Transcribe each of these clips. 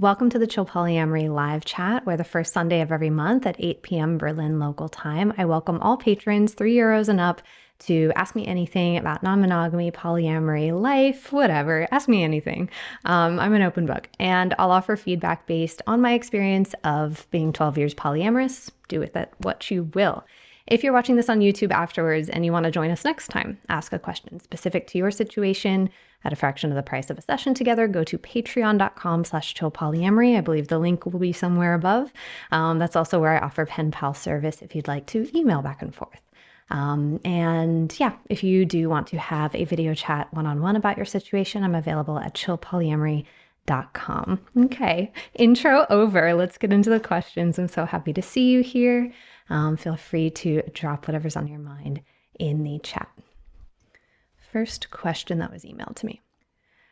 Welcome to the Chill Polyamory live chat, where the first Sunday of every month at 8 p.m. Berlin local time, I welcome all patrons, €3 and up, to ask me anything about non-monogamy, polyamory, life, whatever. Ask me anything. I'm an open book, and I'll offer feedback based on my experience of being 12 years polyamorous. Do with it what you will. If you're watching this on YouTube afterwards and you want to join us next time, ask a question specific to your situation at a fraction of the price of a session together, go to patreon.com/chillpolyamory. I believe the link will be somewhere above. That's also where I offer pen pal service if you'd like to email back and forth. And yeah, if you do want to have a video chat one-on-one about your situation, I'm available at chillpolyamory.com. Okay, intro over. Let's get into the questions. I'm so happy to see you here. Feel free to drop whatever's on your mind in the chat. First question that was emailed to me.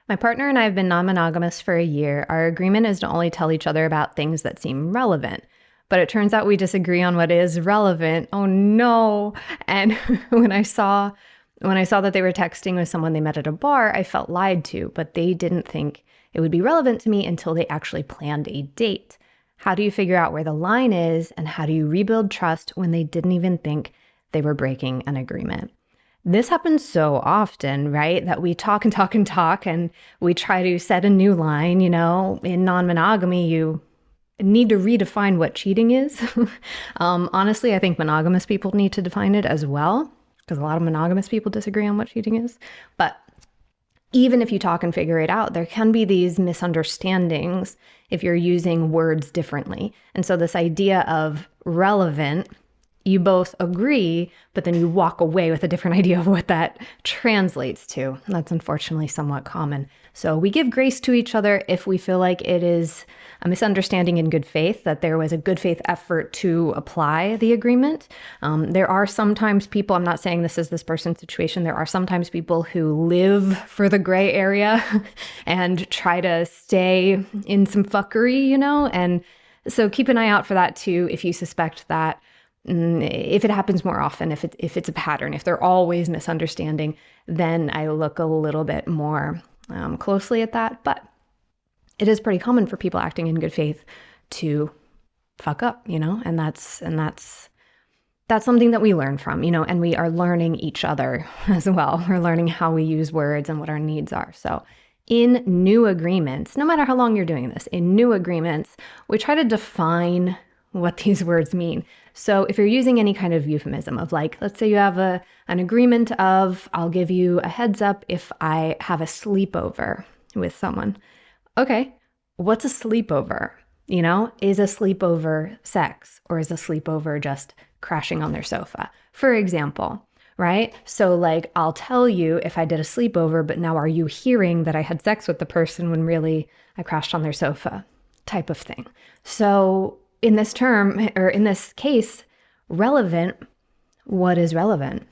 My partner and I have been non-monogamous for a year. Our agreement is to only tell each other about things that seem relevant. But it turns out we disagree on what is relevant. Oh no. And when I saw that they were texting with someone they met at a bar, I felt lied to, but they didn't think it would be relevant to me until they actually planned a date. How do you figure out where the line is, and how do you rebuild trust when they didn't even think they were breaking an agreement? This happens so often, right? That we talk and talk and talk, and we try to set a new line. You know, in non-monogamy, you need to redefine what cheating is. Honestly, I think monogamous people need to define it as well, because a lot of monogamous people disagree on what cheating is. But even if you talk and figure it out, there can be these misunderstandings if you're using words differently. And so this idea of relevant, you both agree, but then you walk away with a different idea of what that translates to. That's unfortunately somewhat common. So we give grace to each other if we feel like it is a misunderstanding in good faith, that there was a good faith effort to apply the agreement. There are sometimes people, I'm not saying this is this person's situation, there are sometimes people who live for the gray area and try to stay in some fuckery, you know? And so keep an eye out for that too, if you suspect that. If it happens more often, if it's a pattern, if they're always misunderstanding, then I look a little bit more closely at that. But it is pretty common for people acting in good faith to fuck up, you know, and that's something that we learn from, you know, and we are learning each other as well. We're learning how we use words and what our needs are. So in new agreements, no matter how long you're doing this, in new agreements, we try to define what these words mean. So if you're using any kind of euphemism of, like, let's say you have an agreement of, I'll give you a heads up if I have a sleepover with someone. Okay, what's a sleepover? You know, is a sleepover sex, or is a sleepover just crashing on their sofa, for example, right? So like, I'll tell you if I did a sleepover, but now are you hearing that I had sex with the person when really I crashed on their sofa, type of thing. So in this term, or in this case, relevant, what is relevant?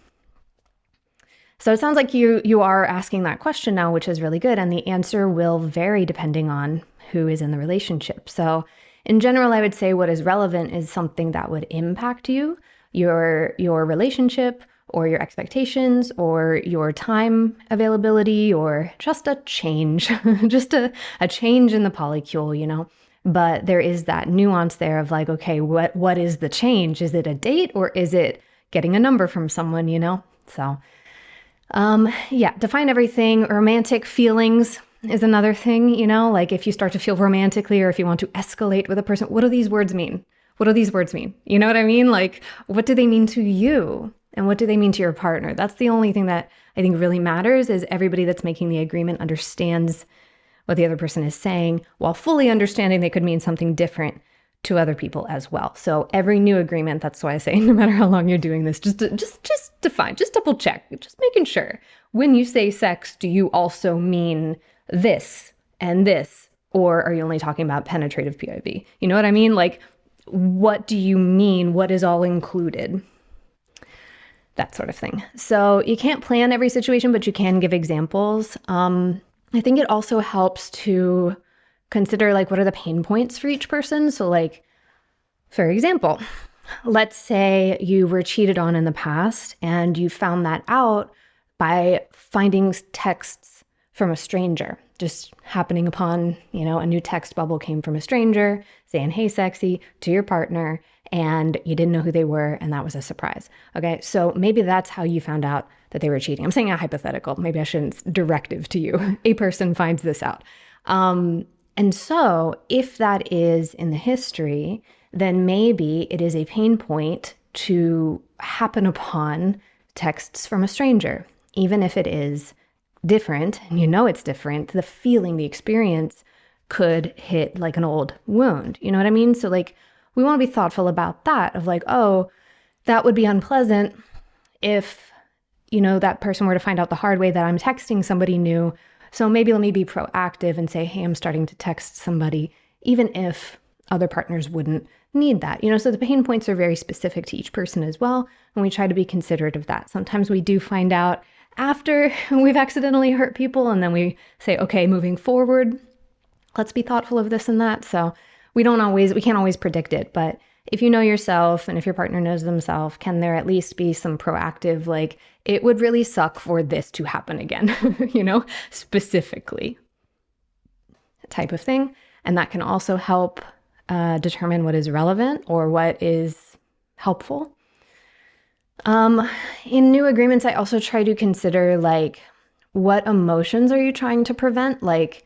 So it sounds like you are asking that question now, which is really good. And the answer will vary depending on who is in the relationship. So in general, I would say what is relevant is something that would impact you, your relationship, or your expectations, or your time availability, or just a change, just a change in the polycule, you know? But there is that nuance there of like, okay, what is the change? Is it a date, or is it getting a number from someone, you know? So yeah, define everything. Romantic feelings is another thing, you know, like if you start to feel romantically, or if you want to escalate with a person, what do these words mean? What do these words mean? You know what I mean? Like, what do they mean to you? And what do they mean to your partner? That's the only thing that I think really matters, is everybody that's making the agreement understands what the other person is saying, while fully understanding they could mean something different to other people as well. So every new agreement, that's why I say, no matter how long you're doing this, just define, just double check, just making sure. When you say sex, do you also mean this and this? Or are you only talking about penetrative PIV? You know what I mean? Like, what do you mean? What is all included? That sort of thing. So you can't plan every situation, but you can give examples. I think it also helps to consider, like, what are the pain points for each person? So like, for example, let's say you were cheated on in the past and you found that out by finding texts from a stranger. just happening upon, a new text bubble came from a stranger saying, "Hey, sexy," to your partner, and you didn't know who they were, and that was a surprise. Okay, so maybe that's how you found out that they were cheating. I'm saying a hypothetical. Maybe I shouldn't directive to you. A person finds this out. And so if that is in the history, then maybe it is a pain point to happen upon texts from a stranger, even if it is different, and it's different, the feeling, the experience could hit like an old wound. You know what I mean? So like, we want to be thoughtful about that, of like, oh, that would be unpleasant if, that person were to find out the hard way that I'm texting somebody new. So maybe let me be proactive and say, hey, I'm starting to text somebody, even if other partners wouldn't need that. So the pain points are very specific to each person as well. And we try to be considerate of that. Sometimes we do find out after we've accidentally hurt people, and then we say, okay, moving forward, let's be thoughtful of this and that. So we can't always predict it, but if you know yourself and if your partner knows themselves, can there at least be some proactive, like, it would really suck for this to happen again, specifically type of thing. And that can also help determine what is relevant or what is helpful. In new agreements, I also try to consider, like, what emotions are you trying to prevent? Like,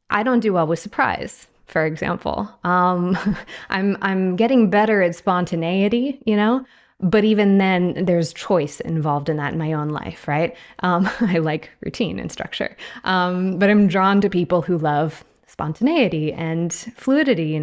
I don't do well with surprise, for example. I'm getting better at spontaneity, but even then there's choice involved in that in my own life, right? I like routine and structure, but I'm drawn to people who love spontaneity and fluidity,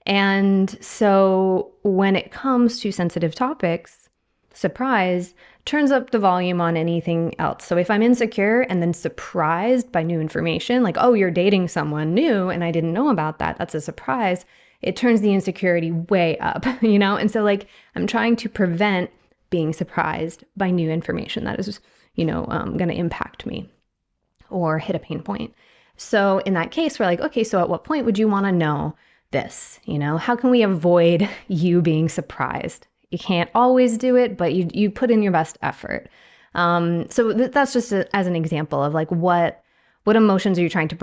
And so when it comes to sensitive topics, surprise turns up the volume on anything else. So if I'm insecure and then surprised by new information, like, oh, you're dating someone new and I didn't know about that, that's a surprise, it turns the insecurity way up, And so, like, I'm trying to prevent being surprised by new information that is, going to impact me or hit a pain point. So in that case, we're like, okay, so at what point would you want to know this? How can we avoid you being surprised? You can't always do it, but you put in your best effort. So that's just as an example of, like, what emotions are you trying to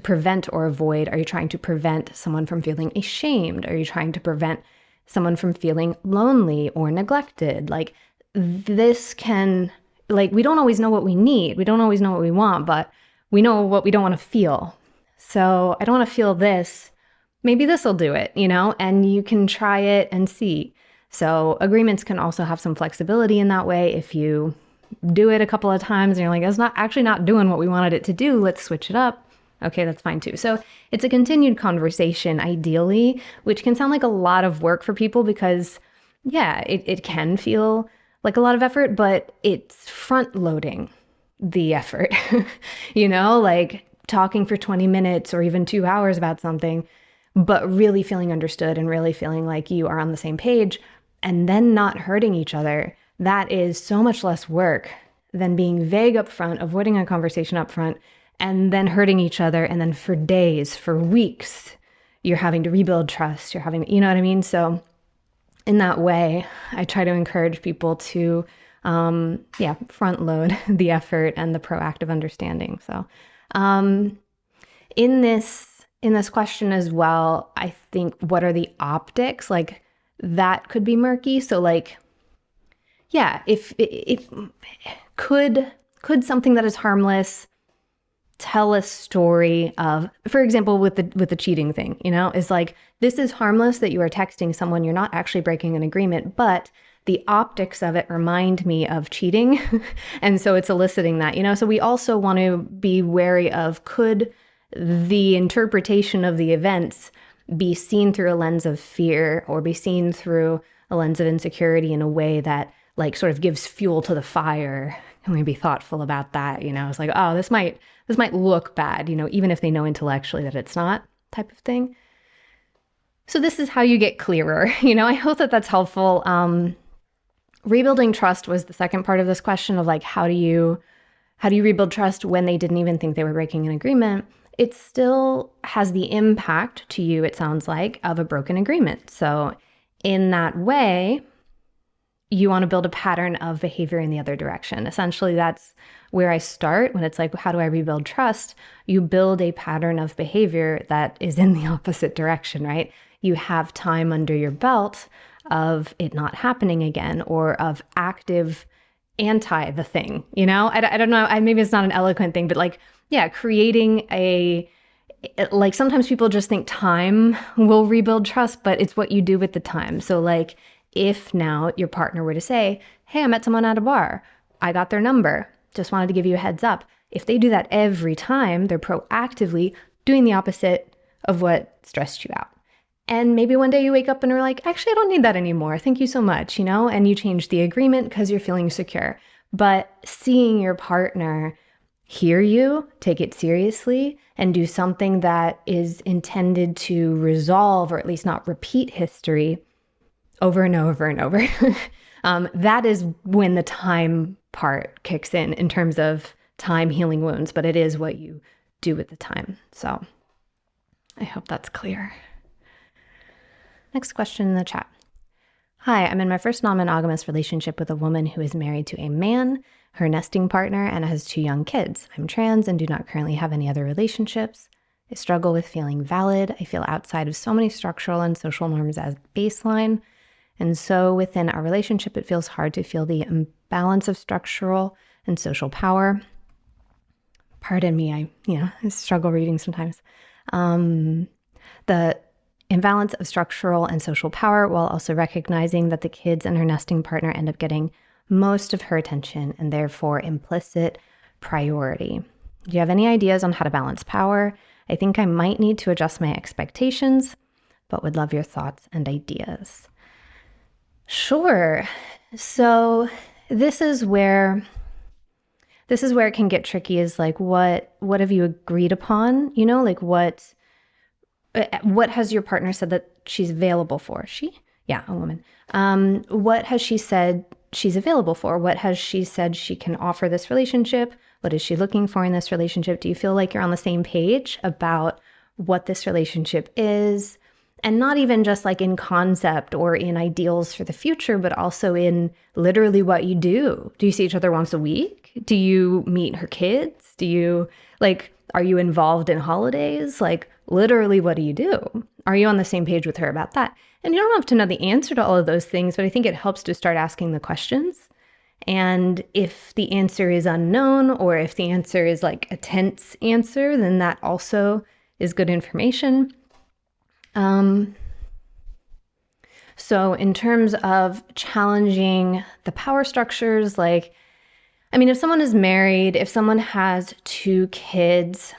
prevent or avoid? Are you trying to prevent someone from feeling ashamed? Are you trying to prevent someone from feeling lonely or neglected? Like, this can, like, we don't always know what we need. We don't always know what we want, but we know what we don't want to feel. So I don't want to feel this. Maybe this will do it, and you can try it and see. So agreements can also have some flexibility in that way. If you do it a couple of times and you're like, it's not doing what we wanted it to do, let's switch it up. Okay, that's fine too. So it's a continued conversation, ideally, which can sound like a lot of work for people because, yeah, it can feel like a lot of effort, but it's front loading the effort, like talking for 20 minutes or even 2 hours about something, but really feeling understood and really feeling like you are on the same page, and then not hurting each other. That is so much less work than being vague up front, avoiding a conversation up front, and then hurting each other. And then for days, for weeks, you're having to rebuild trust. You're having, you know what I mean? So in that way, I try to encourage people to, front load the effort and the proactive understanding. So in this question as well, I think, what are the optics? Like, that could be murky. So, like, yeah, if could something that is harmless tell a story of, for example, with the cheating thing, is like, this is harmless that you are texting someone, you're not actually breaking an agreement, but the optics of it remind me of cheating. And so it's eliciting that, so we also want to be wary of, could the interpretation of the events be seen through a lens of fear or be seen through a lens of insecurity in a way that, like, sort of gives fuel to the fire? Can we be thoughtful about that? It's like, oh, this might look bad, even if they know intellectually that it's not, type of thing. So this is how you get clearer. I hope that that's helpful. Rebuilding trust was the second part of this question of, like, how do you rebuild trust when they didn't even think they were breaking an agreement? It still has the impact to you, it sounds like, of a broken agreement. So in that way, you want to build a pattern of behavior in the other direction. Essentially, that's where I start when it's like, how do I rebuild trust? You build a pattern of behavior that is in the opposite direction, right? You have time under your belt of it not happening again, or of active anti the thing, you know? I don't know, maybe it's not an eloquent thing, but like, yeah, creating like sometimes people just think time will rebuild trust, but it's what you do with the time. So like, if now your partner were to say, hey, I met someone at a bar, I got their number, just wanted to give you a heads up. If they do that every time, they're proactively doing the opposite of what stressed you out. And maybe one day you wake up and are like, actually, I don't need that anymore. Thank you so much, you know? And you change the agreement because you're feeling secure. But seeing your partner hear you, take it seriously, and do something that is intended to resolve or at least not repeat history over and over and over. That is when the time part kicks in terms of time healing wounds, but it is what you do with the time. So I hope that's clear. Next question in the chat. Hi, I'm in my first non-monogamous relationship with a woman who is married to a man, her nesting partner, and has 2 young kids. I'm trans and do not currently have any other relationships. I struggle with feeling valid. I feel outside of so many structural and social norms as baseline. And so within our relationship, it feels hard to feel the imbalance of structural and social power. Pardon me, I struggle reading sometimes. The imbalance of structural and social power, while also recognizing that the kids and her nesting partner end up getting most of her attention and therefore implicit priority. Do you have any ideas on how to balance power? I think I might need to adjust my expectations, but would love your thoughts and ideas. Sure. So this is where it can get tricky, is like, what have you agreed upon? You know, like what has your partner said that she's available for? She? Yeah, a woman. What has she said she's available for? What has she said she can offer this relationship? What is she looking for in this relationship? Do you feel like you're on the same page about what this relationship is? And not even just like in concept or in ideals for the future, but also in literally what you do. Do you see each other once a week? Do you meet her kids? Are you involved in holidays? Like, literally, what do you do? Are you on the same page with her about that? And you don't have to know the answer to all of those things, but I think it helps to start asking the questions. And if the answer is unknown, or if the answer is like a tense answer, then that also is good information. So in terms of challenging the power structures, if someone is married, if someone has 2 kids,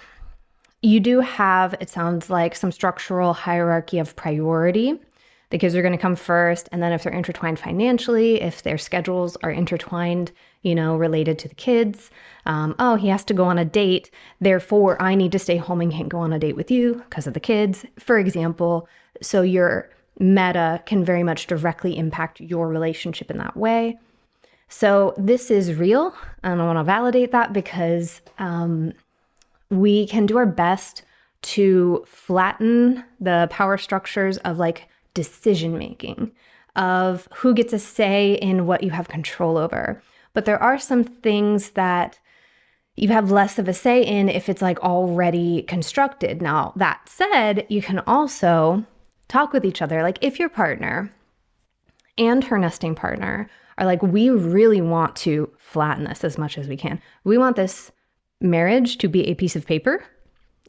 you do have, it sounds like, some structural hierarchy of priority. The kids are going to come first, and then if they're intertwined financially, if their schedules are intertwined, related to the kids, he has to go on a date, therefore I need to stay home and can't go on a date with you because of the kids, for example. So your meta can very much directly impact your relationship in that way. So this is real, and I want to validate that because we can do our best to flatten the power structures of decision making, of who gets a say in what you have control over. But there are some things that you have less of a say in if it's already constructed. Now, that said, you can also talk with each other. If your partner and her nesting partner are we really want to flatten this as much as we can. We want this marriage to be a piece of paper,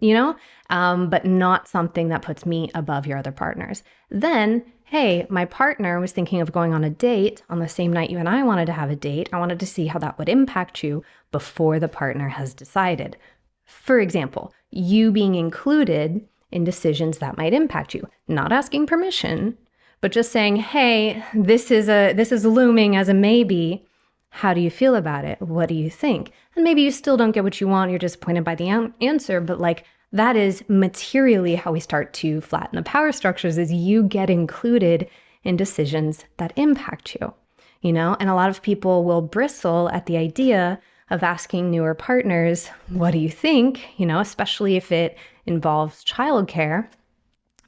but not something that puts me above your other partners. Then, hey, my partner was thinking of going on a date on the same night you and I wanted to have a date. I wanted to see how that would impact you before the partner has decided. For example, you being included in decisions that might impact you, not asking permission, but just saying, hey, this is looming as a maybe. How do you feel about it? What do you think? And maybe you still don't get what you want. You're disappointed by the answer, but that is materially how we start to flatten the power structures, is you get included in decisions that impact you, And a lot of people will bristle at the idea of asking newer partners, what do you think? Especially if it involves childcare.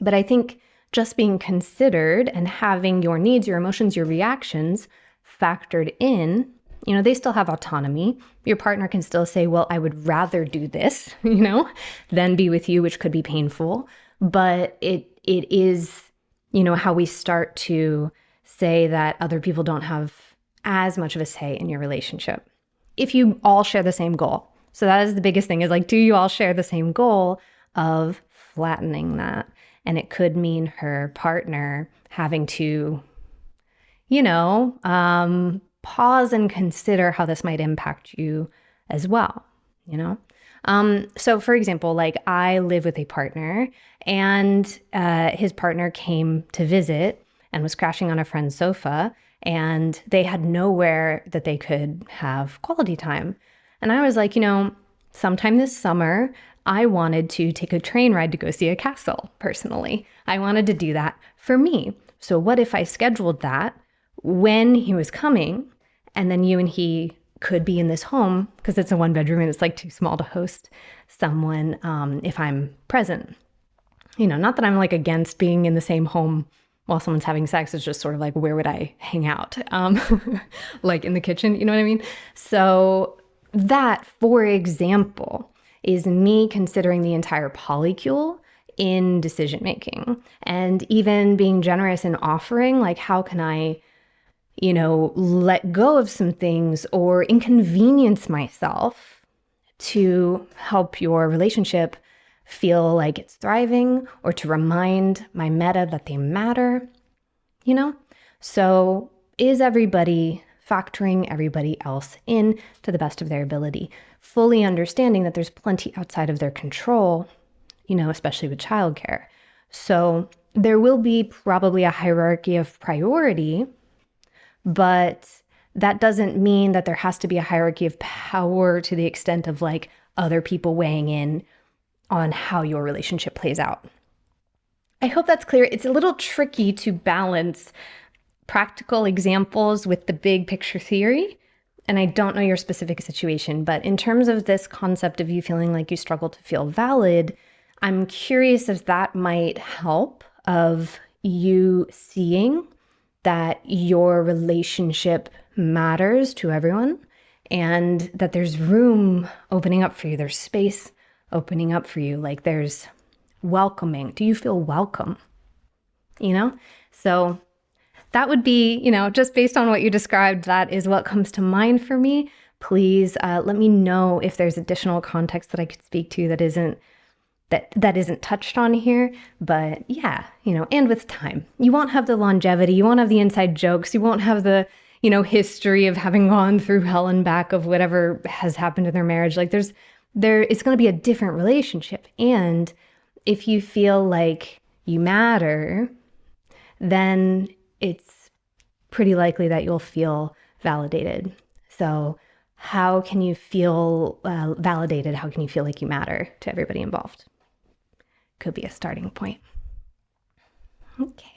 But I think just being considered and having your needs, your emotions, your reactions factored in, they still have autonomy. Your partner can still say, well, I would rather do this, than be with you, which could be painful. But it is, how we start to say that other people don't have as much of a say in your relationship. If you all share the same goal. So that is the biggest thing, is like, do you all share the same goal of flattening that? And it could mean her partner having to, pause and consider how this might impact you as well, So for example, like I live with a partner, and his partner came to visit and was crashing on a friend's sofa, and they had nowhere that they could have quality time. And I was like, sometime this summer, I wanted to take a train ride to go see a castle personally. I wanted to do that for me. So what if I scheduled that when he was coming, and then you and he could be in this home, because it's a 1-bedroom and it's like too small to host someone if I'm present. Not that I'm like against being in the same home while someone's having sex. It's just sort of like, where would I hang out? Like in the kitchen, you know what I mean? So that, for example, is me considering the entire polycule in decision making, and even being generous in offering, like, how can I, let go of some things or inconvenience myself to help your relationship feel like it's thriving, or to remind my meta that they matter, So is everybody factoring everybody else in to the best of their ability, fully understanding that there's plenty outside of their control, especially with childcare. So there will be probably a hierarchy of priority, but that doesn't mean that there has to be a hierarchy of power to the extent of like other people weighing in on how your relationship plays out. I hope that's clear. It's a little tricky to balance practical examples with the big picture theory. And I don't know your specific situation, but in terms of this concept of you feeling like you struggle to feel valid, I'm curious if that might help of you seeing that your relationship matters to everyone, and that there's room opening up for you. There's space opening up for you. Like there's welcoming. Do you feel welcome? So that would be, just based on what you described, that is what comes to mind for me. Please let me know if there's additional context that I could speak to that isn't touched on here. But yeah, and with time, you won't have the longevity, you won't have the inside jokes, you won't have the, history of having gone through hell and back of whatever has happened in their marriage. Like it's going to be a different relationship. And if you feel like you matter, then it's pretty likely that you'll feel validated. So how can you feel validated? How can you feel like you matter to everybody involved? Could be a starting point. Okay.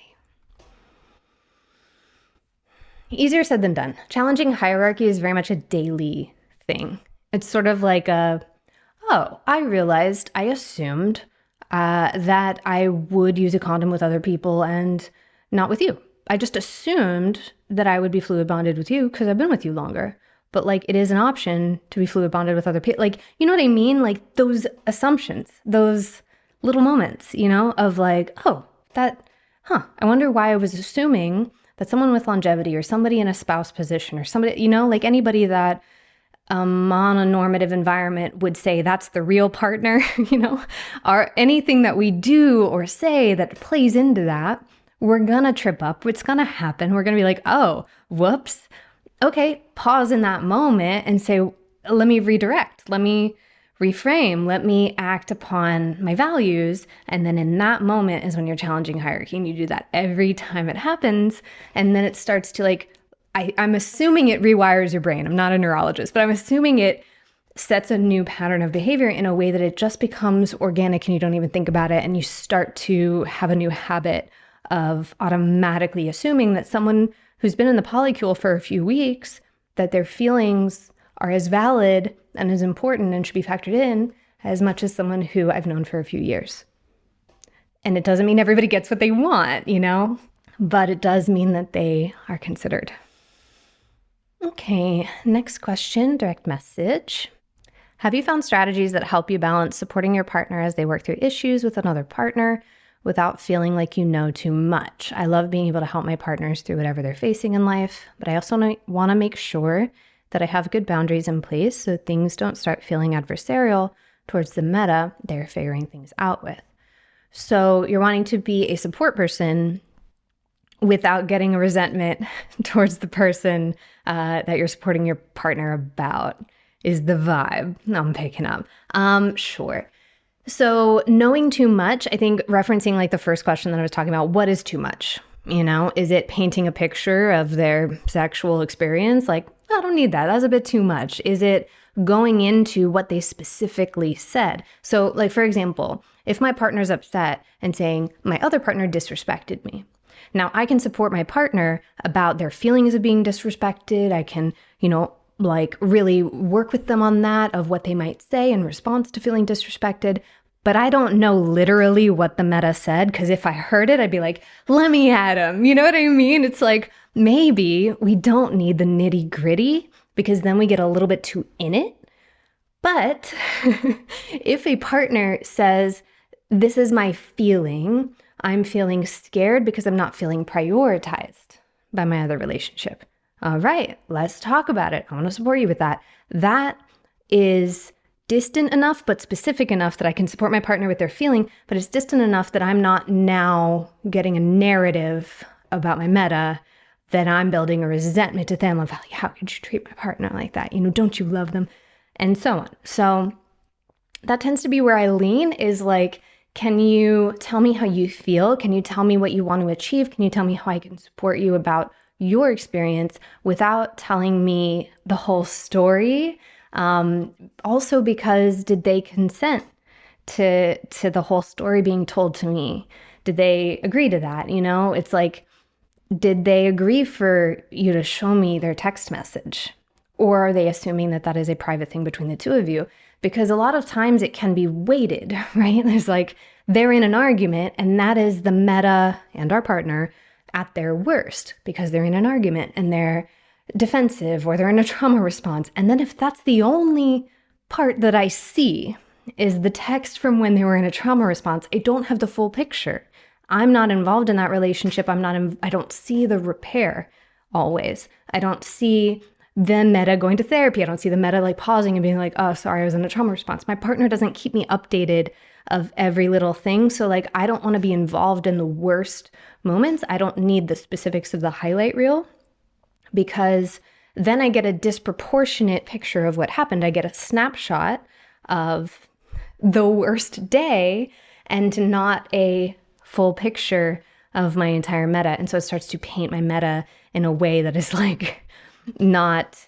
Easier said than done. Challenging hierarchy is very much a daily thing. It's sort of like I assumed that I would use a condom with other people and not with you. I just assumed that I would be fluid bonded with you because I've been with you longer. But like, it is an option to be fluid bonded with other people. Like, you know what I mean? Like those assumptions, those little moments, of like, I wonder why I was assuming that someone with longevity or somebody in a spouse position or somebody, like anybody that a mononormative environment would say that's the real partner, or anything that we do or say that plays into that, we're gonna trip up. It's gonna happen. We're gonna be like, oh, whoops. Okay, pause in that moment and say, let me redirect. Let me reframe. Let me act upon my values. And then in that moment is when you're challenging hierarchy. And you do that every time it happens. And then it starts to like, I'm assuming it rewires your brain. I'm not a neurologist, but I'm assuming it sets a new pattern of behavior in a way that it just becomes organic and you don't even think about it. And you start to have a new habit of automatically assuming that someone who's been in the polycule for a few weeks, that their feelings are as valid and as important and should be factored in as much as someone who I've known for a few years. And it doesn't mean everybody gets what they want, but it does mean that they are considered. Okay, next question, direct message. Have you found strategies that help you balance supporting your partner as they work through issues with another partner without feeling like you know too much? I love being able to help my partners through whatever they're facing in life, but I also want to make sure that I have good boundaries in place so things don't start feeling adversarial towards the meta they're figuring things out with. So you're wanting to be a support person without getting a resentment towards the person that you're supporting your partner about is the vibe I'm picking up. Sure. So knowing too much, I think referencing like the first question that I was talking about, what is too much? You know, is it painting a picture of their sexual experience? Like, I don't need that. That's a bit too much. Is it going into what they specifically said? So like, for example, if my partner's upset and saying, my other partner disrespected me. Now I can support my partner about their feelings of being disrespected. I can, like really work with them on that of what they might say in response to feeling disrespected. But I don't know literally what the meta said, because if I heard it, I'd be like, let me at him. You know what I mean? It's like, maybe we don't need the nitty gritty because then we get a little bit too in it. But if a partner says, this is my feeling, I'm feeling scared because I'm not feeling prioritized by my other relationship. All right, let's talk about it. I want to support you with that. That is distant enough, but specific enough that I can support my partner with their feeling, but it's distant enough that I'm not now getting a narrative about my meta that I'm building a resentment to them of how could you treat my partner like that? Don't you love them? And so on. So that tends to be where I lean, is like, can you tell me how you feel? Can you tell me what you want to achieve? Can you tell me how I can support you about your experience without telling me the whole story? Also, because did they consent to the whole story being told to me? Did they agree to that? It's like, did they agree for you to show me their text message? Or are they assuming that that is a private thing between the two of you? Because a lot of times it can be weighted, right? There's like, they're in an argument and that is the meta and our partner at their worst because they're in an argument and they're defensive or they're in a trauma response. And then if that's the only part that I see is the text from when they were in a trauma response, I don't have the full picture. I'm not involved in that relationship. I don't see the repair always. I don't see the meta going to therapy. I don't see the meta like pausing and being like, oh, sorry, I was in a trauma response. My partner doesn't keep me updated of every little thing. So like, I don't want to be involved in the worst moments. I don't need the specifics of the highlight reel, because then I get a disproportionate picture of what happened. I get a snapshot of the worst day and not a full picture of my entire meta. And so it starts to paint my meta in a way that is like not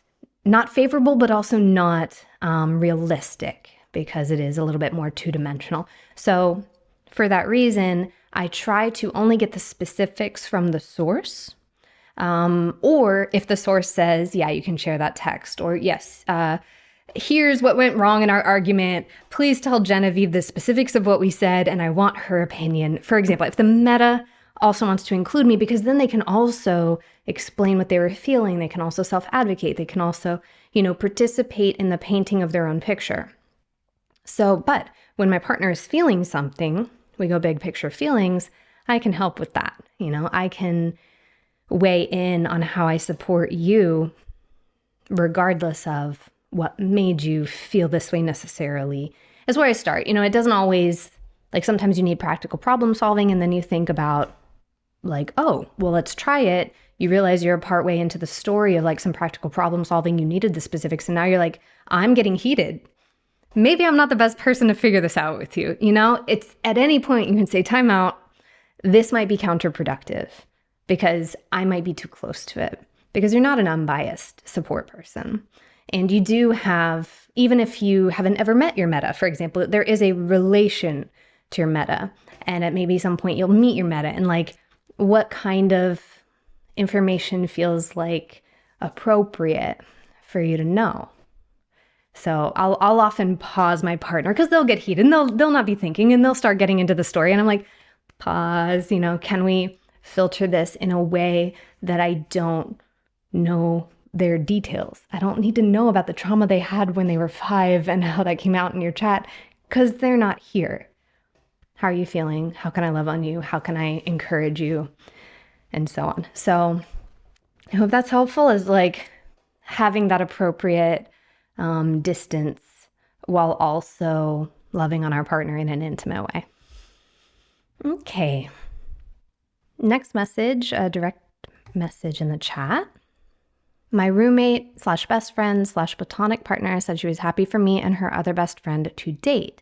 favorable, but also not realistic, because it is a little bit more two-dimensional. So for that reason, I try to only get the specifics from the source. Or if the source says, yeah, you can share that text, or yes, here's what went wrong in our argument. Please tell Genevieve the specifics of what we said, and I want her opinion. For example, if the meta also wants to include me, because then they can also explain what they were feeling. They can also self-advocate. They can also, participate in the painting of their own picture. So, but when my partner is feeling something, we go big picture feelings, I can help with that. I can weigh in on how I support you regardless of what made you feel this way necessarily, is where I start. It doesn't always, like sometimes you need practical problem solving and then you think about like, oh, well, let's try it. You realize you're part way into the story of like some practical problem solving. You needed the specifics. And now you're like, I'm getting heated. Maybe I'm not the best person to figure this out with you. It's at any point you can say, time out. This might be counterproductive because I might be too close to it, because you're not an unbiased support person. And you do have, even if you haven't ever met your meta, for example, there is a relation to your meta. And at maybe some point you'll meet your meta, and like, what kind of information feels like appropriate for you to know. So I'll often pause my partner, because they'll get heated and they'll not be thinking and they'll start getting into the story. And I'm like, pause, can we filter this in a way that I don't know their details. I don't need to know about the trauma they had when they were 5 and how that came out in your chat, because they're not here. How are you feeling? How can I love on you? How can I encourage you? And so on. So I hope that's helpful, is like having that appropriate distance while also loving on our partner in an intimate way. Okay. Next message, a direct message in the chat. My roommate / best friend / platonic partner said she was happy for me and her other best friend to date.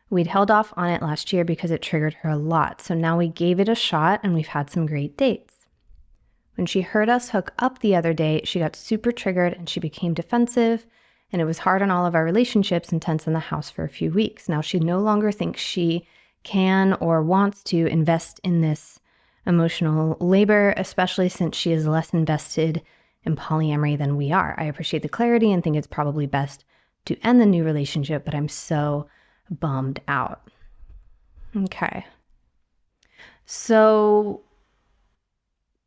We'd held off on it last year because it triggered her a lot. So now we gave it a shot and we've had some great dates. When she heard us hook up the other day, she got super triggered and she became defensive, and it was hard on all of our relationships and tense in the house for a few weeks. Now she no longer thinks she can or wants to invest in this emotional labor, especially since she is less invested in polyamory than we are. I appreciate the clarity and think it's probably best to end the new relationship, but I'm so bummed out. Okay. So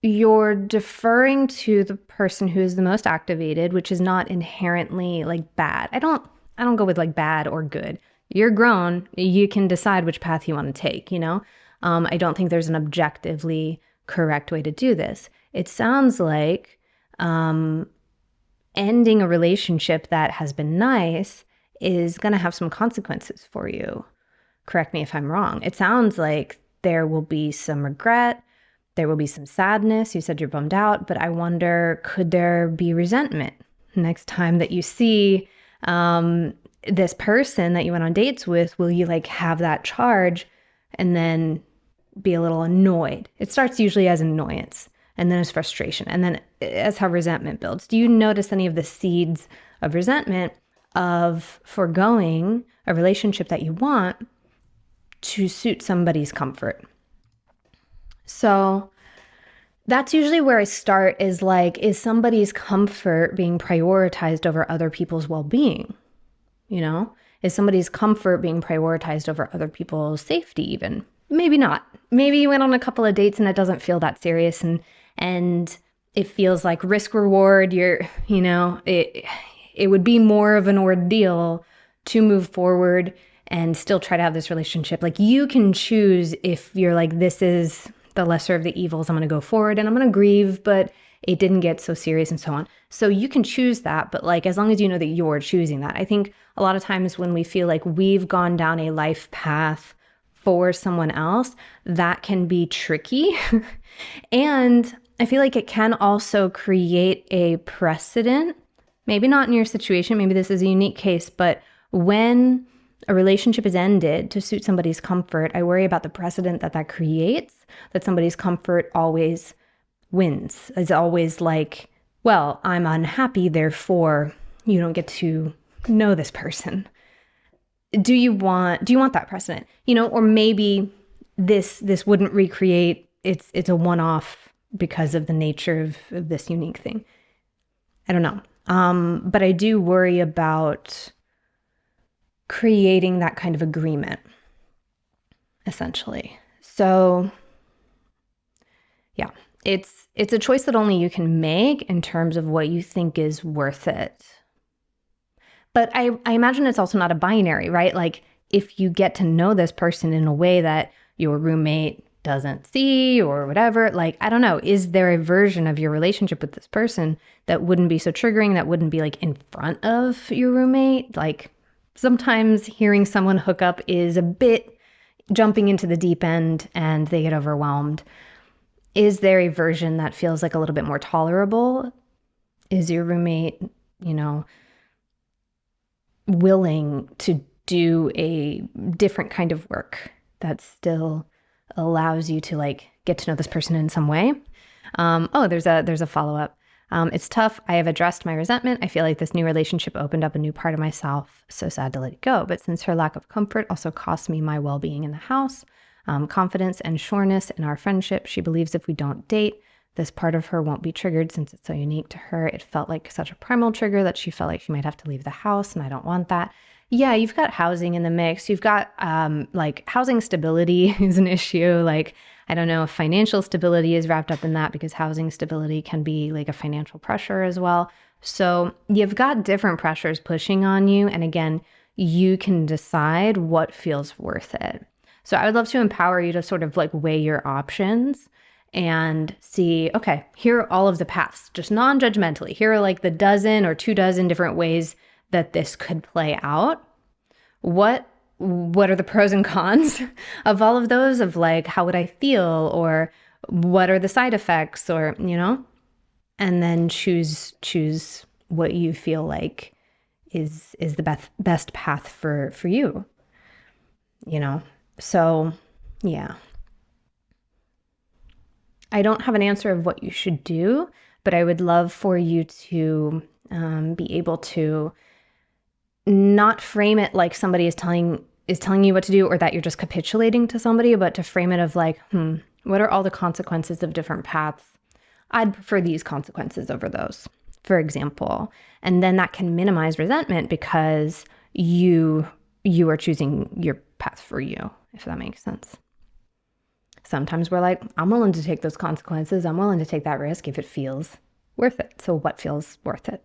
you're deferring to the person who is the most activated, which is not inherently like bad. I don't go with like bad or good. You're grown. You can decide which path you want to take, you know? I don't think there's an objectively correct way to do this. It sounds like ending a relationship that has been nice is going to have some consequences for you. Correct me if I'm wrong. It sounds like there will be some regret. There will be some sadness. You said you're bummed out, but I wonder, could there be resentment next time that you see this person that you went on dates with? Will you like have that charge and then be a little annoyed? It starts usually as annoyance, and then as frustration, and then as how resentment builds. Do you notice any of the seeds of resentment of foregoing a relationship that you want to suit somebody's comfort? So that's usually where I start, is like, is somebody's comfort being prioritized over other people's well-being? You know, is somebody's comfort being prioritized over other people's safety even? Maybe not. Maybe you went on a couple of dates and it doesn't feel that serious, and it feels like risk reward. It would be more of an ordeal to move forward and still try to have this relationship. Like, you can choose if you're like, this is the lesser of the evils, I'm going to go forward and I'm going to grieve, but it didn't get so serious and so on. So you can choose that, but like, as long as you know that you're choosing that. I think a lot of times when we feel like we've gone down a life path for someone else, that can be tricky. And I feel like it can also create a precedent, maybe not in your situation, maybe this is a unique case, but when a relationship is ended to suit somebody's comfort, I worry about the precedent that creates, that somebody's comfort always wins. It's always like, well, I'm unhappy, therefore you don't get to know this person. Do you want that precedent? Or maybe this wouldn't recreate, it's a one-off because of the nature of this unique thing. I don't know. But I do worry about creating that kind of agreement, essentially. So yeah, it's a choice that only you can make in terms of what you think is worth it. But I imagine it's also not a binary, right? Like, if you get to know this person in a way that your roommate doesn't see or whatever, like, I don't know, is there a version of your relationship with this person that wouldn't be so triggering, that wouldn't be like in front of your roommate? Like, sometimes hearing someone hook up is a bit jumping into the deep end and they get overwhelmed. Is there a version that feels like a little bit more tolerable? Is your roommate, willing to do a different kind of work that still allows you to like get to know this person in some way? There's a follow-up. It's tough. I have addressed my resentment. I feel like this new relationship opened up a new part of myself. So sad to let it go. But since her lack of comfort also cost me my well-being in the house, confidence and sureness in our friendship, she believes if we don't date, this part of her won't be triggered since it's so unique to her. It felt like such a primal trigger that she felt like she might have to leave the house, and I don't want that. Yeah, you've got housing in the mix. You've got like housing stability is an issue. Like, I don't know if financial stability is wrapped up in that, because housing stability can be like a financial pressure as well. So you've got different pressures pushing on you. And again, you can decide what feels worth it. So I would love to empower you to sort of like weigh your options and see, okay, here are all of the paths, just non-judgmentally. Here are like the dozen or 24 different ways that this could play out. What are the pros and cons of all of those, of like, how would I feel, or what are the side effects, or, and then choose what you feel like is the best path for you, So yeah. I don't have an answer of what you should do, but I would love for you to be able to not frame it like somebody is telling you what to do, or that you're just capitulating to somebody, but to frame it of like, what are all the consequences of different paths? I'd prefer these consequences over those, for example. And then that can minimize resentment because you are choosing your path for you, if that makes sense. Sometimes we're like, I'm willing to take those consequences. I'm willing to take that risk if it feels worth it. So what feels worth it?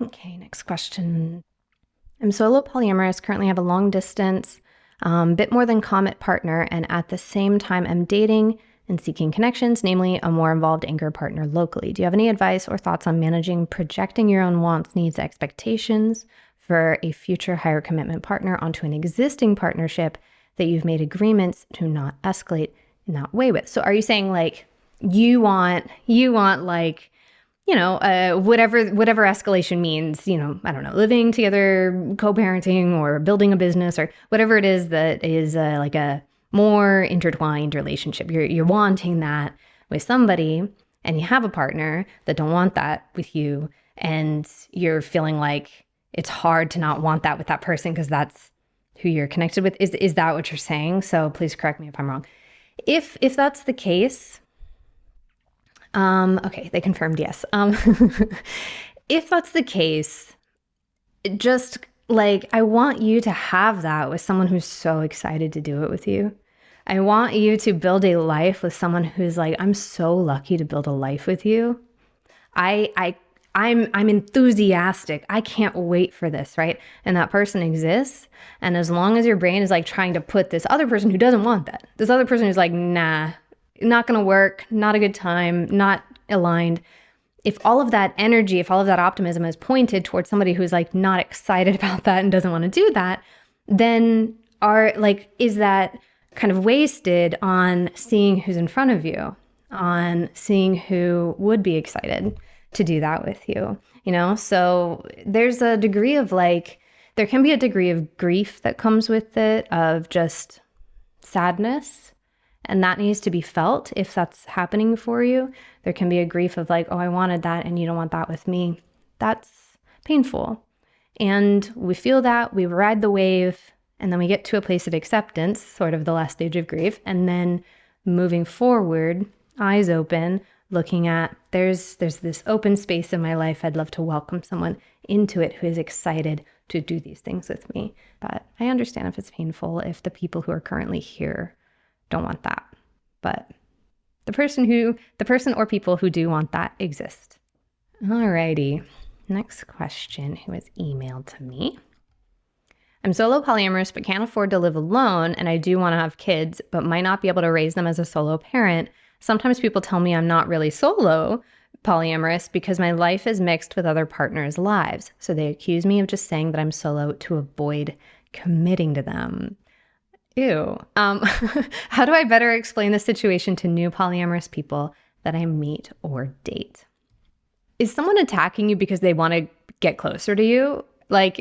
Okay, next question. I'm solo polyamorous, currently have a long distance, bit more than common partner, and at the same time I'm dating and seeking connections, namely a more involved anchor partner locally. Do you have any advice or thoughts on managing projecting your own wants, needs, expectations for a future higher commitment partner onto an existing partnership that you've made agreements to not escalate in that way with? So are you saying like you want like, whatever escalation means, I don't know, living together, co-parenting, or building a business, or whatever it is that is like a more intertwined relationship. You're wanting that with somebody, and you have a partner that don't want that with you, and you're feeling like it's hard to not want that with that person because that's who you're connected with. Is that what you're saying? So please correct me if I'm wrong. If that's the case, okay, they confirmed yes. If that's the case, just like, I want you to have that with someone who's so excited to do it with you. I want you to build a life with someone who's like, I'm so lucky to build a life with you. I'm enthusiastic. I can't wait for this, right? And that person exists. And as long as your brain is like trying to put this other person who doesn't want that, this other person who's like, nah, not going to work, not a good time, not aligned. If all of that energy, if all of that optimism is pointed towards somebody who's like not excited about that and doesn't want to do that, then is that kind of wasted on seeing who's in front of you, on seeing who would be excited to do that with you, So there's a degree of there can be a degree of grief that comes with it, of just sadness. And that needs to be felt if that's happening for you. There can be a grief of like, oh, I wanted that and you don't want that with me. That's painful. And we feel that, we ride the wave, and then we get to a place of acceptance, sort of the last stage of grief. And then moving forward, eyes open, looking at, there's this open space in my life. I'd love to welcome someone into it who is excited to do these things with me. But I understand if it's painful, if the people who are currently here don't want that. But the person or people who do want that exist. Alrighty, next question who was emailed to me. I'm solo polyamorous but can't afford to live alone, and I do want to have kids but might not be able to raise them as a solo parent. Sometimes people tell me I'm not really solo polyamorous because my life is mixed with other partners' lives. So they accuse me of just saying that I'm solo to avoid committing to them. Ew. How do I better explain the situation to new polyamorous people that I meet or date? Is someone attacking you because they want to get closer to you? Are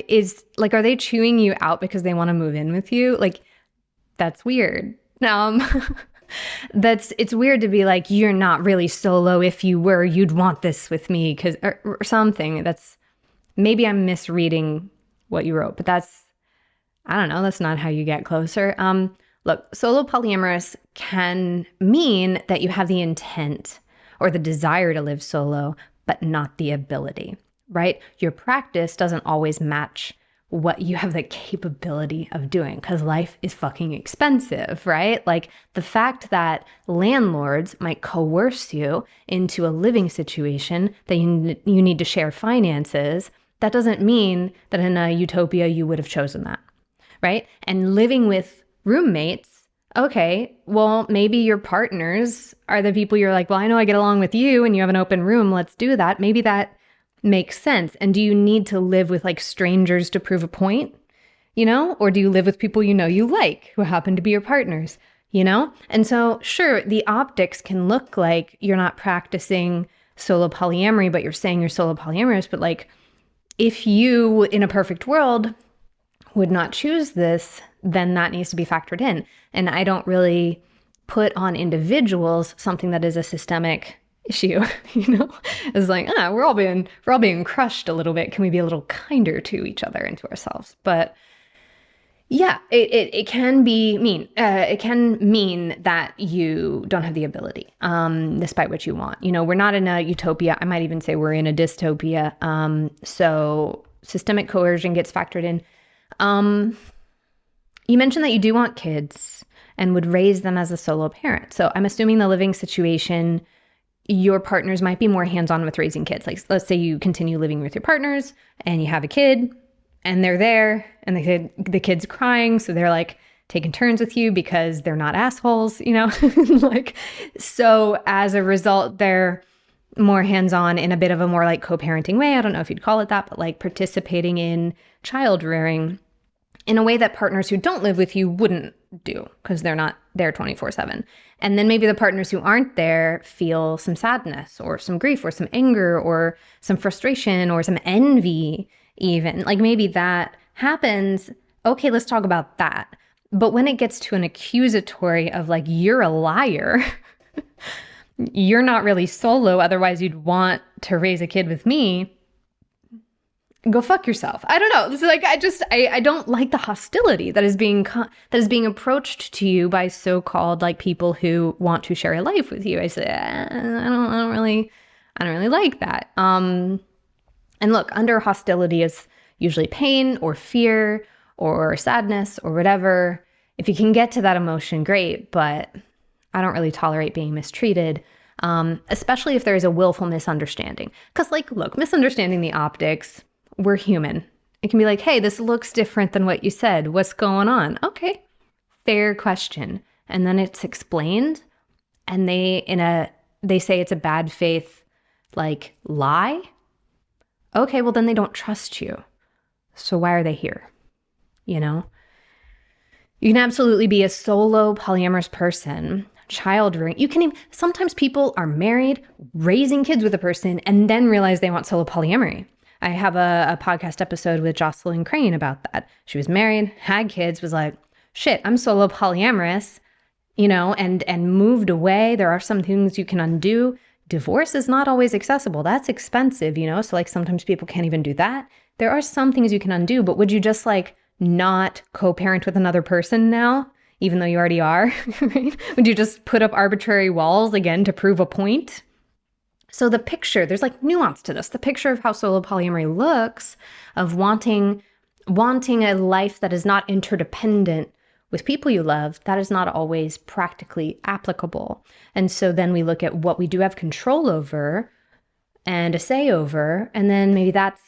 they chewing you out because they want to move in with you? That's weird. It's weird to be like, you're not really solo. If you were, you'd want this with me or something. Maybe I'm misreading what you wrote, but I don't know. That's not how you get closer. Look, solo polyamorous can mean that you have the intent or the desire to live solo, but not the ability, right? Your practice doesn't always match what you have the capability of doing, because life is fucking expensive, right? Like the fact that landlords might coerce you into a living situation that you need to share finances, that doesn't mean that in a utopia you would have chosen that, right? And living with roommates, okay, well, maybe your partners are the people you're like, well, I know I get along with you and you have an open room, let's do that. Maybe that makes sense. And do you need to live with like strangers to prove a point, or do you live with people you like who happen to be your partners, And so sure, the optics can look like you're not practicing solo polyamory, but you're saying you're solo polyamorous. But like if you in a perfect world would not choose this, then that needs to be factored in. And I don't really put on individuals something that is a systemic issue, It's like, we're all being crushed a little bit. Can we be a little kinder to each other and to ourselves? But yeah, it can be mean. It can mean that you don't have the ability, despite what you want. We're not in a utopia. I might even say we're in a dystopia. So systemic coercion gets factored in. You mentioned that you do want kids and would raise them as a solo parent. So I'm assuming the living situation, your partners might be more hands-on with raising kids. Like let's say you continue living with your partners and you have a kid and they're there and the kid's crying. So they're like taking turns with you because they're not assholes, like, so as a result, they're more hands-on in a bit of a more like co-parenting way. I don't know if you'd call it that, but like participating in child rearing in a way that partners who don't live with you wouldn't do because they're not there 24/7. And then maybe the partners who aren't there feel some sadness or some grief or some anger or some frustration or some envy even. Like maybe that happens. Okay, let's talk about that. But when it gets to an accusatory of like, you're a liar, you're not really solo, otherwise you'd want to raise a kid with me, go fuck yourself. I don't know. It's like I don't like the hostility that is being approached to you by so-called like people who want to share a life with you. I say I don't really like that. And look, under hostility is usually pain or fear or sadness or whatever. If you can get to that emotion, great. But I don't really tolerate being mistreated. Especially if there is a willful misunderstanding. Because like, look, misunderstanding the optics, we're human. It can be like, hey, this looks different than what you said. What's going on? Okay, fair question. And then it's explained and they say it's a bad faith, like lie. Okay, well then they don't trust you. So why are they here? You can absolutely be a solo polyamorous person, child rearing. Sometimes people are married, raising kids with a person, and then realize they want solo polyamory. I have a podcast episode with Jocelyn Crane about that. She was married, had kids, was like, shit, I'm solo polyamorous, and moved away. There are some things you can undo. Divorce is not always accessible. That's expensive, So like sometimes people can't even do that. There are some things you can undo, but would you just like not co-parent with another person now, even though you already are? Right? Would you just put up arbitrary walls again to prove a point? So the picture, there's like nuance to this. The picture of how solo polyamory looks, of wanting a life that is not interdependent with people you love, that is not always practically applicable. And so then we look at what we do have control over and a say over, and then maybe that's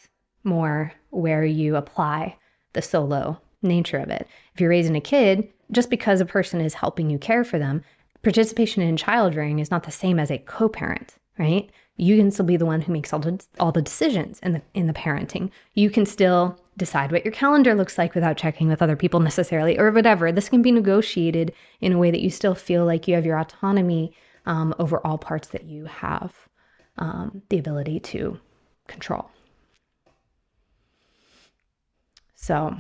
more where you apply the solo nature of it. If you're raising a kid, just because a person is helping you care for them, participation in child rearing is not the same as a co-parent, right? You can still be the one who makes all the decisions in the parenting. You can still decide what your calendar looks like without checking with other people necessarily, or whatever. This can be negotiated in a way that you still feel like you have your autonomy over all parts that you have the ability to control. So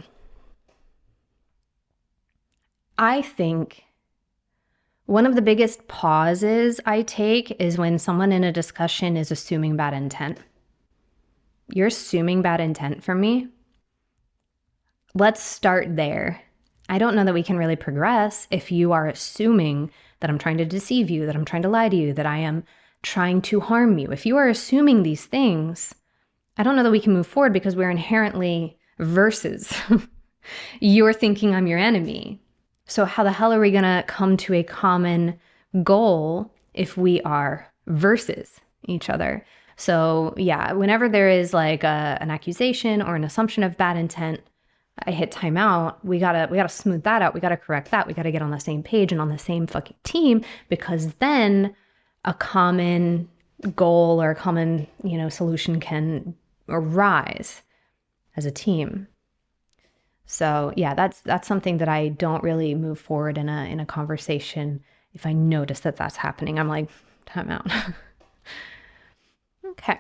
I think one of the biggest pauses I take is when someone in a discussion is assuming bad intent. You're assuming bad intent from me? Let's start there. I don't know that we can really progress if you are assuming that I'm trying to deceive you, that I'm trying to lie to you, that I am trying to harm you. If you are assuming these things, I don't know that we can move forward because we're versus you're thinking I'm your enemy. So how the hell are we going to come to a common goal if we are versus each other? So yeah, whenever there is like an accusation or an assumption of bad intent, I hit timeout. We gotta smooth that out. We gotta correct that. We gotta get on the same page and on the same fucking team, because then a common goal or a common, solution can arise as a team. So yeah, that's something that I don't really move forward in a conversation. If I notice that that's happening, I'm like, time out. Okay.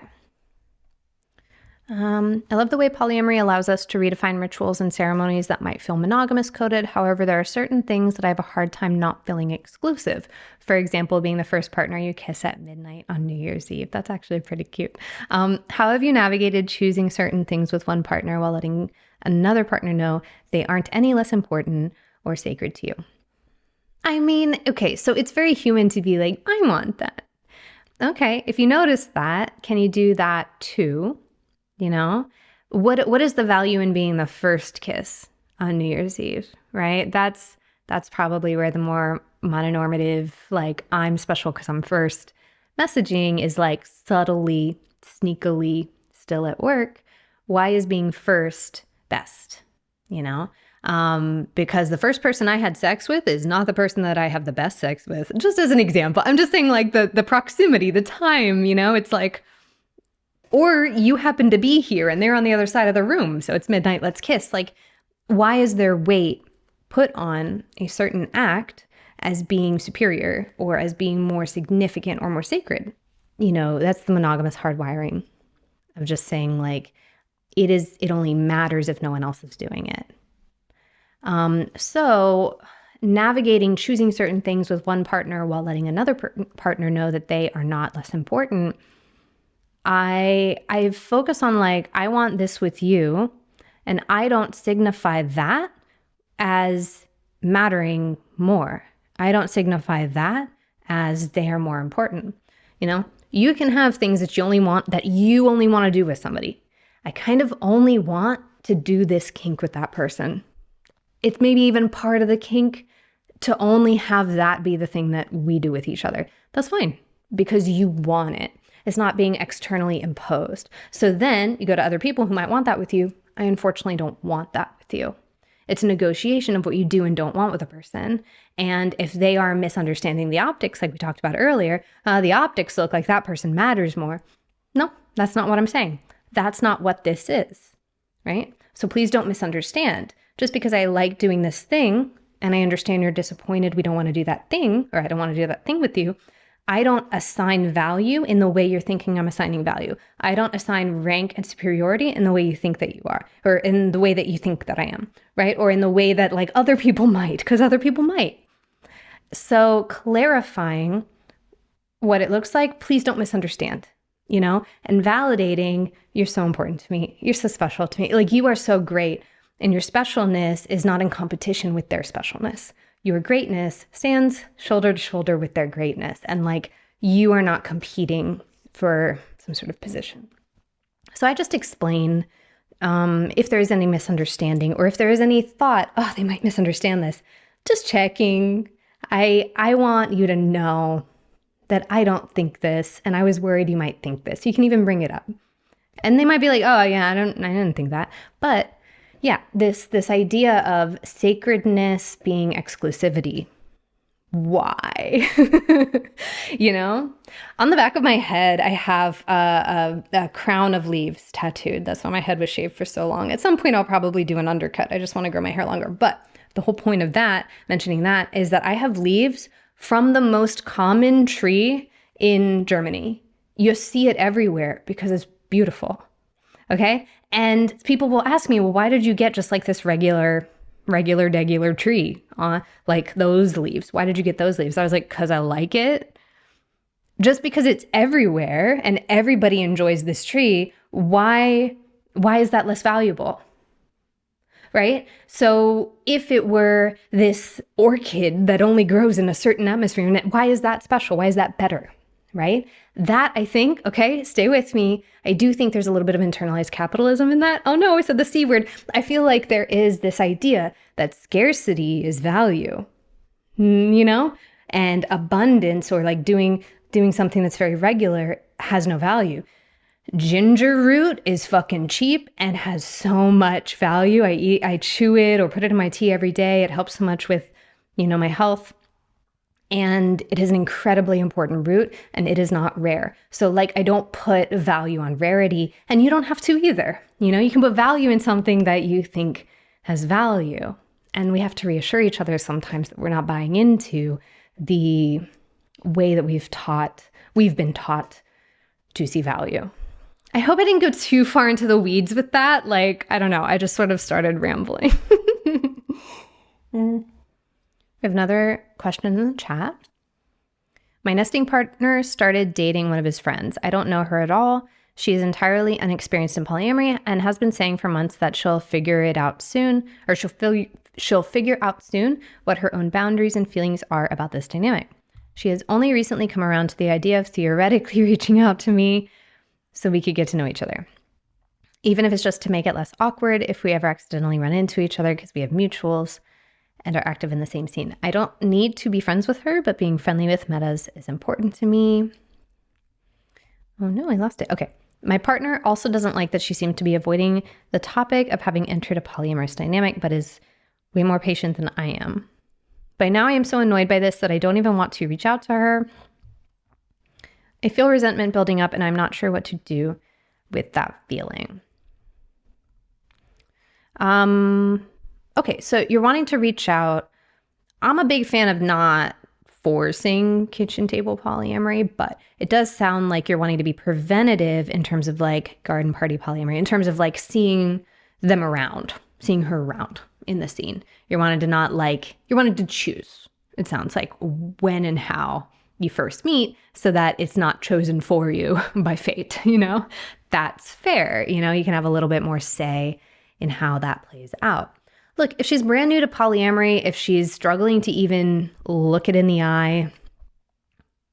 I love the way polyamory allows us to redefine rituals and ceremonies that might feel monogamous coded. However, there are certain things that I have a hard time not feeling exclusive. For example, being the first partner you kiss at midnight on New Year's Eve. That's actually pretty cute. How have you navigated choosing certain things with one partner while letting another partner know they aren't any less important or sacred to you? I mean, okay, so it's very human to be like, I want that. Okay, if you notice that, can you do that too? What is the value in being the first kiss on New Year's Eve, right? That's probably where the more mononormative, like, I'm special because I'm first messaging is like subtly, sneakily still at work. Why is being first best? Because the first person I had sex with is not the person that I have the best sex with. Just as an example, I'm just saying like the proximity, the time, it's like, or you happen to be here and they're on the other side of the room. So it's midnight, let's kiss. Like, why is there weight put on a certain act as being superior or as being more significant or more sacred? That's the monogamous hardwiring of just saying like, it only matters if no one else is doing it. So navigating choosing certain things with one partner while letting another partner know that they are not less important, I focus on like, I want this with you, and I don't signify that as mattering more. I don't signify that as they are more important. You can have things that you only want to do with somebody. I kind of only want to do this kink with that person. It's maybe even part of the kink to only have that be the thing that we do with each other. That's fine, because you want it. It's not being externally imposed. So then you go to other people who might want that with you. I unfortunately don't want that with you. It's a negotiation of what you do and don't want with a person. And if they are misunderstanding the optics, like we talked about earlier, the optics look like that person matters more. No, that's not what I'm saying. That's not what this is, right? So please don't misunderstand. Just because I like doing this thing and I understand you're disappointed we don't want to do that thing, or I don't want to do that thing with you, I don't assign value in the way you're thinking I'm assigning value. I don't assign rank and superiority in the way you think that you are, or in the way that you think that I am, right? Or in the way that like other people might, because other people might. So clarifying what it looks like, please don't misunderstand, and validating, you're so important to me. You're so special to me. Like, you are so great, and your specialness is not in competition with their specialness. Your greatness stands shoulder to shoulder with their greatness. And like, you are not competing for some sort of position. So I just explain if there is any misunderstanding, or if there is any thought, oh, they might misunderstand this, just checking. I want you to know that I don't think this, and I was worried you might think this. You can even bring it up. And they might be like, oh yeah, I didn't think that. But yeah, this idea of sacredness being exclusivity. Why? On the back of my head, I have a crown of leaves tattooed. That's why my head was shaved for so long. At some point, I'll probably do an undercut. I just want to grow my hair longer. But the whole point of mentioning that, is that I have leaves from the most common tree in Germany. You see it everywhere because it's beautiful. Okay? And people will ask me, well, why did you get just like this regular tree on like those leaves? Why did you get those leaves? I was like, because I like it. Just because it's everywhere and everybody enjoys this tree, why is that less valuable? Right? So if it were this orchid that only grows in a certain atmosphere, why is that special? Why is that better? right? That I think, okay, stay with me. I do think there's a little bit of internalized capitalism in that. Oh no, I said the C word. I feel like there is this idea that scarcity is value, you know, and abundance, or like doing something that's very regular, has no value. Ginger root is fucking cheap and has so much value. I chew it or put it in my tea every day. It helps so much with, my health. And it is an incredibly important root, and it is not rare. So like, I don't put value on rarity, and you don't have to either. You can put value in something that you think has value. And we have to reassure each other sometimes that we're not buying into the way that we've been taught to see value. I hope I didn't go too far into the weeds with that. Like, I don't know. I just sort of started rambling. We have another question in the chat. My nesting partner started dating one of his friends. I don't know her at all. She is entirely unexperienced in polyamory and has been saying for months that she'll figure it out soon, or she'll figure out soon what her own boundaries and feelings are about this dynamic. She has only recently come around to the idea of theoretically reaching out to me so we could get to know each other. Even if it's just to make it less awkward if we ever accidentally run into each other because we have mutuals and are active in the same scene. I don't need to be friends with her, but being friendly with metas is important to me. Oh no, I lost it. Okay. My partner also doesn't like that she seemed to be avoiding the topic of having entered a polyamorous dynamic, but is way more patient than I am. By now I am so annoyed by this that I don't even want to reach out to her. I feel resentment building up, and I'm not sure what to do with that feeling. Okay, so you're wanting to reach out. I'm a big fan of not forcing kitchen table polyamory, but it does sound like you're wanting to be preventative in terms of like garden party polyamory, in terms of like seeing them around, seeing her around in the scene. You're wanting to choose, it sounds like, when and how you first meet so that it's not chosen for you by fate, That's fair. You can have a little bit more say in how that plays out. Look, if she's brand new to polyamory, if she's struggling to even look it in the eye,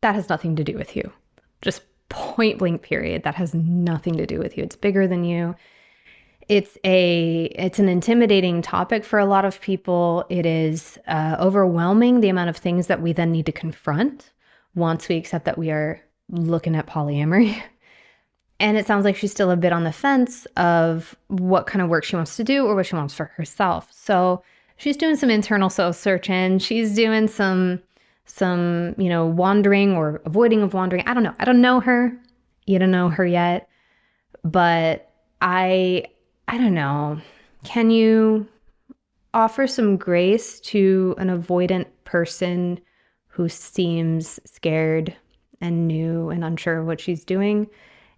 that has nothing to do with you. Just point blank period. That has nothing to do with you. It's bigger than you. It's an intimidating topic for a lot of people. It is overwhelming, the amount of things that we then need to confront once we accept that we are looking at polyamory. And it sounds like she's still a bit on the fence of what kind of work she wants to do or what she wants for herself. So she's doing some internal soul searching. She's doing some wandering or avoiding of wandering. I don't know. I don't know her. You don't know her yet. But I don't know. Can you offer some grace to an avoidant person who seems scared and new and unsure of what she's doing?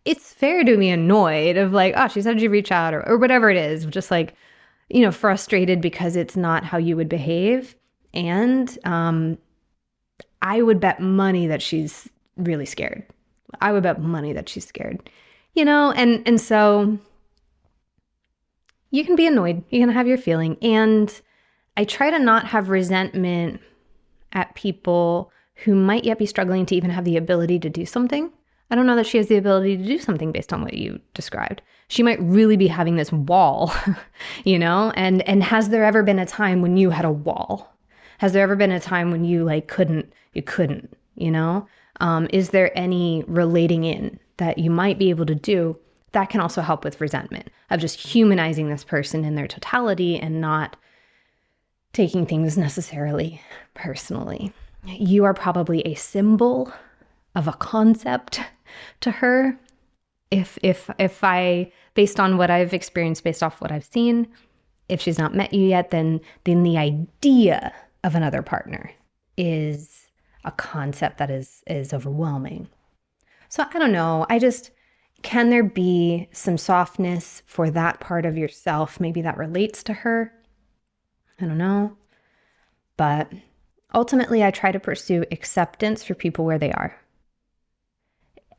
It's fair to be annoyed of like, oh, she said you reach out or whatever it is, just like, frustrated because it's not how you would behave. And I would bet money that she's really scared. I would bet money that she's scared, and so you can be annoyed. You can have your feeling. And I try to not have resentment at people who might yet be struggling to even have the ability to do something. I don't know that she has the ability to do something based on what you described. She might really be having this wall, and has there ever been a time when you had a wall? Has there ever been a time when you couldn't, is there any relating in that you might be able to do that can also help with resentment of just humanizing this person in their totality and not taking things necessarily personally? You are probably a symbol of a concept to her. If I, based on what I've experienced, based off what I've seen, if she's not met you yet, then the idea of another partner is a concept that is overwhelming. So I don't know. Can there be some softness for that part of yourself? Maybe that relates to her. I don't know. But ultimately, I try to pursue acceptance for people where they are.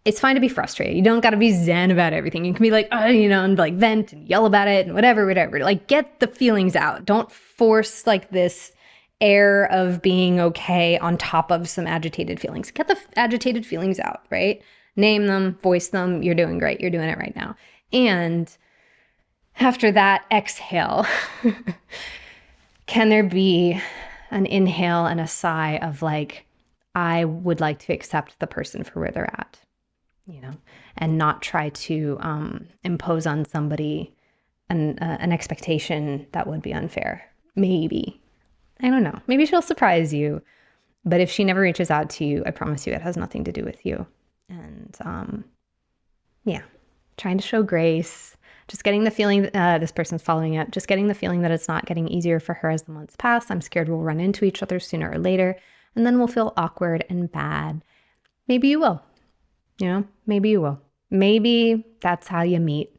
It's fine to be frustrated. You don't got to be zen about everything. You can be like, and like vent and yell about it and whatever. Like, get the feelings out. Don't force this air of being okay on top of some agitated feelings. Get the agitated feelings out, right? Name them, voice them. You're doing great. You're doing it right now. And after that, exhale. Can there be an inhale and a sigh of like, I would like to accept the person for where they're at, and not try to impose on somebody an expectation that would be unfair. Maybe. I don't know. Maybe she'll surprise you. But if she never reaches out to you, I promise you it has nothing to do with you. And trying to show grace. Just getting the feeling that this person's following up. Just getting the feeling that it's not getting easier for her as the months pass. I'm scared we'll run into each other sooner or later. And then we'll feel awkward and bad. Maybe you will. Maybe you will. Maybe that's how you meet.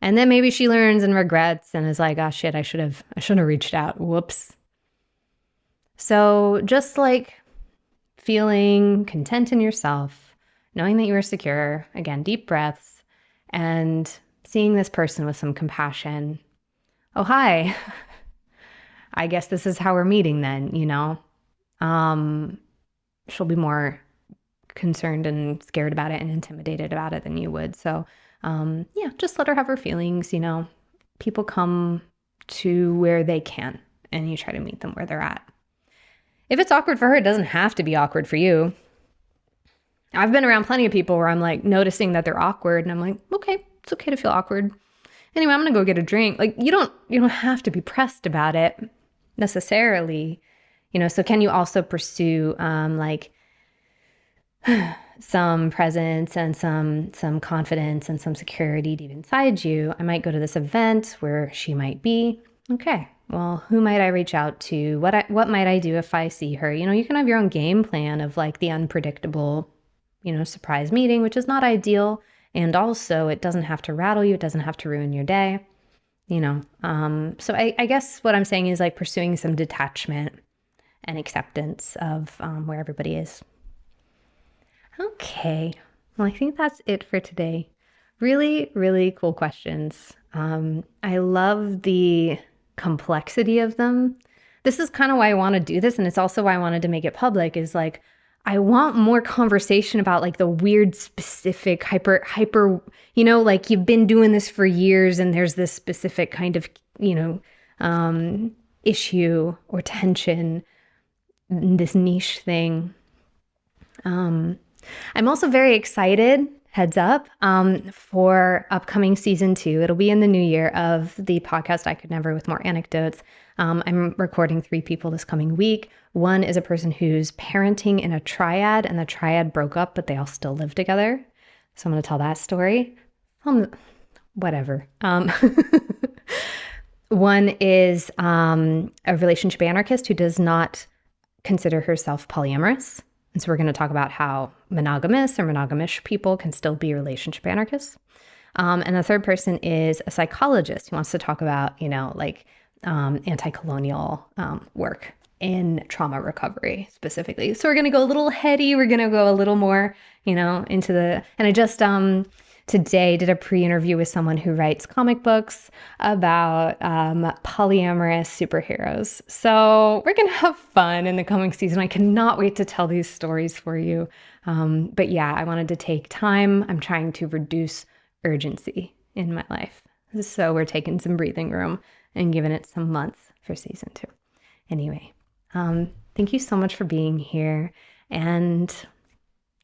And then maybe she learns and regrets and is like, oh shit, I should have reached out. Whoops. So just like feeling content in yourself, knowing that you are secure, again, deep breaths, and seeing this person with some compassion. Oh, hi. I guess this is how we're meeting then, she'll be more concerned and scared about it and intimidated about it than you would. So just let her have her feelings. People come to where they can and you try to meet them where they're at. If it's awkward for her, it doesn't have to be awkward for you. I've been around plenty of people where I'm like noticing that they're awkward and I'm like, okay, it's okay to feel awkward. Anyway, I'm going to go get a drink. Like you don't have to be pressed about it necessarily, so can you also pursue some presence and some confidence and some security deep inside you? I might go to this event where she might be. Okay, well, who might I reach out to? What might I do if I see her? You can have your own game plan of like the unpredictable, surprise meeting, which is not ideal. And also it doesn't have to rattle you. It doesn't have to ruin your day, So I guess what I'm saying is like pursuing some detachment and acceptance of where everybody is. Okay. Well, I think that's it for today. Really, really cool questions. I love the complexity of them. This is kind of why I want to do this. And it's also why I wanted to make it public is like, I want more conversation about like the weird, specific hyper, like you've been doing this for years and there's this specific kind of, issue or tension, this niche thing. I'm also very excited, heads up, for upcoming season 2. It'll be in the new year of the podcast I Could Never with More Anecdotes. I'm recording 3 people this coming week. One is a person who's parenting in a triad and the triad broke up, but they all still live together. So I'm going to tell that story. Whatever. One is a relationship anarchist who does not consider herself polyamorous. And so we're going to talk about how monogamous or monogamish people can still be relationship anarchists. And the third person is a psychologist who wants to talk about, anti-colonial work in trauma recovery specifically. So we're going to go a little heady. We're going to go a little more, into and I just today did a pre-interview with someone who writes comic books about polyamorous superheroes. So we're going to have fun in the coming season. I cannot wait to tell these stories for you. But yeah, I wanted to take time. I'm trying to reduce urgency in my life. So we're taking some breathing room and giving it some months for season 2. Anyway, thank you so much for being here. And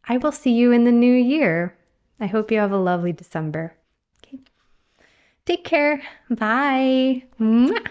I will see you in the new year. I hope you have a lovely December. Okay. Take care. Bye. Mwah.